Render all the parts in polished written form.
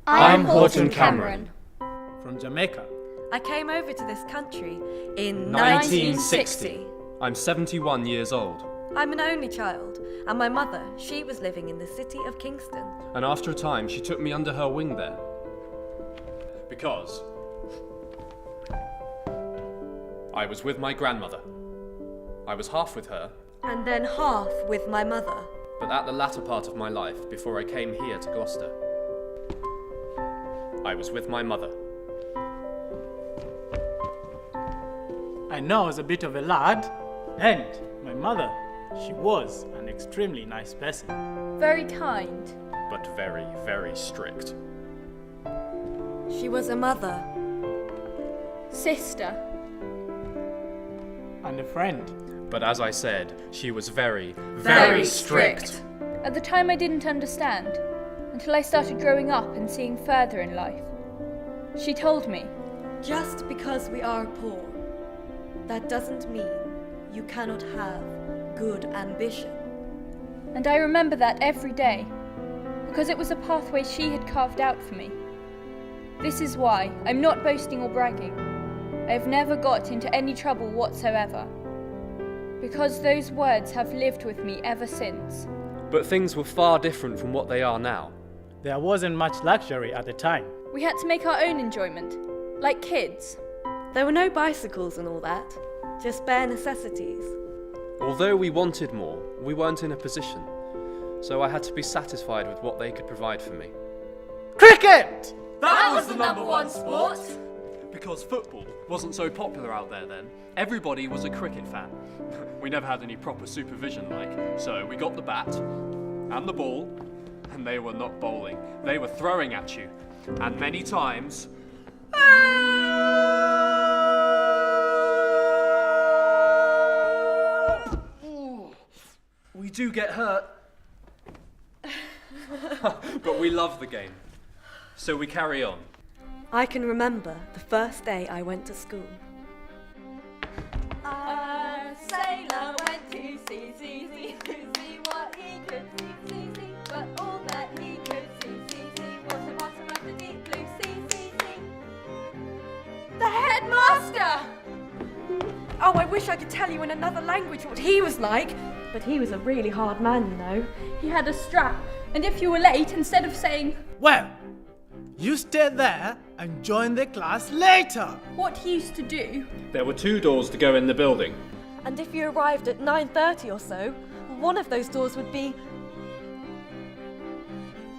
I'm Horton Cameron. From Jamaica. I came over to this country in 1960. I'm 71 years old. I'm an only child, and my mother, she was living in the city of Kingston. And after a time, she took me under her wing there. Because I was with my grandmother. I was half with her, And then half with my mother. but at the latter part of my life, before I came here to Gloucester, I was with my mother. I know I was a bit of a lad, and my mother, she was an extremely nice person. Very kind. But very, very strict. She was a mother. Sister. And a friend. But as I said, she was very, Very strict. At the time I didn't understand, until I started growing up and seeing further in life. She told me, Just because we are poor, that doesn't mean you cannot have good ambition. and I remember that every day, because it was a pathway she had carved out for me. This is why I'm not boasting or bragging. I have never got into any trouble whatsoever, because those words have lived with me ever since. But things were far different from what they are now. There wasn't much luxury at the time. We had to make our own enjoyment, like kids. There were no bicycles and all that, just bare necessities. Although we wanted more, we weren't in a position. So I had to be satisfied with what they could provide for me. Cricket! That was the number one sport! Because football wasn't so popular out there then, everybody was a cricket fan. We never had any proper supervision so we got the bat and the ball, and they were not bowling, they were throwing at you. And many times... we do get hurt. But we love the game, so we carry on. I can remember the first day I went to school. A sailor went to see what he could see, but all that he could see was the bottom of the deep blue sea. The headmaster! Oh, I wish I could tell you in another language what he was like, but he was a really hard man, you know. He had a strap, and if you were late, instead of saying Well, you stay there and join the class later. what he used to do, There were 2 doors to go in the building. And if you arrived at 9:30 or so, one of those doors would be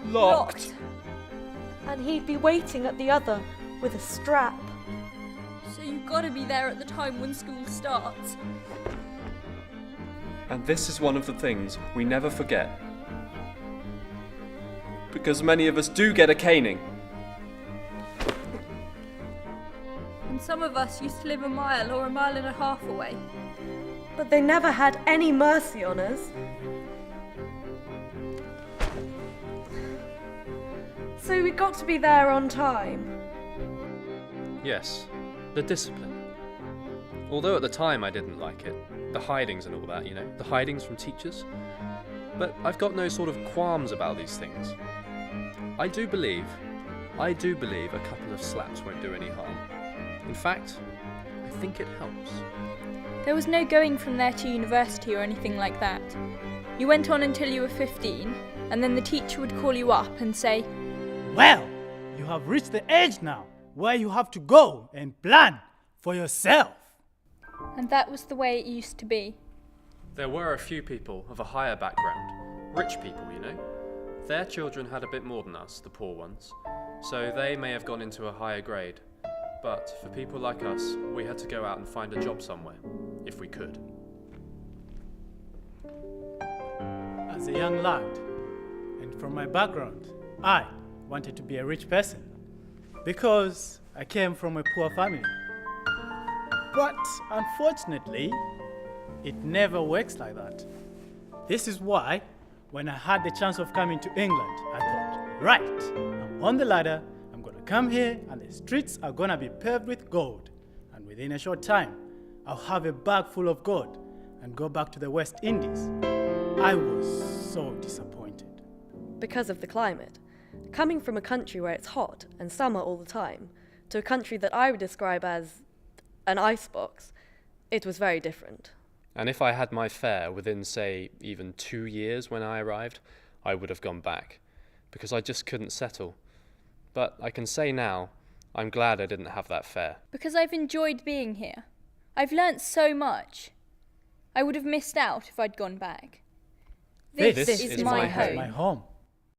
locked. and he'd be waiting at the other with a strap. So you've got to be there at the time when school starts. And this is one of the things we never forget. Because many of us do get a caning. And some of us used to live a mile or a mile and a half away. But they never had any mercy on us. So we got to be there on time. Yes, the discipline. Although at the time I didn't like it. The hidings and all that, the hidings from teachers. But I've got no sort of qualms about these things. I do believe a couple of slaps won't do any harm. In fact, I think it helps. There was no going from there to university or anything like that. You went on until you were 15, and then the teacher would call you up and say, Well, you have reached the age now where you have to go and plan for yourself. and that was the way it used to be. There were a few people of a higher background. Rich people, Their children had a bit more than us, the poor ones. So they may have gone into a higher grade. But for people like us, we had to go out and find a job somewhere, if we could. As a young lad, and from my background, I wanted to be a rich person because I came from a poor family. But unfortunately, it never works like that. This is why, when I had the chance of coming to England, I thought, right, I'm on the ladder, I'm going to come here and the streets are going to be paved with gold. And within a short time, I'll have a bag full of gold and go back to the West Indies. I was so disappointed. Because of the climate. coming from a country where it's hot and summer all the time, to a country that I would describe as an icebox, it was very different. And if I had my fare within, say, even 2 years when I arrived, I would have gone back, because I just couldn't settle. But I can say now, I'm glad I didn't have that fare. Because I've enjoyed being here. I've learnt so much. I would have missed out if I'd gone back. This is is my my home. My home.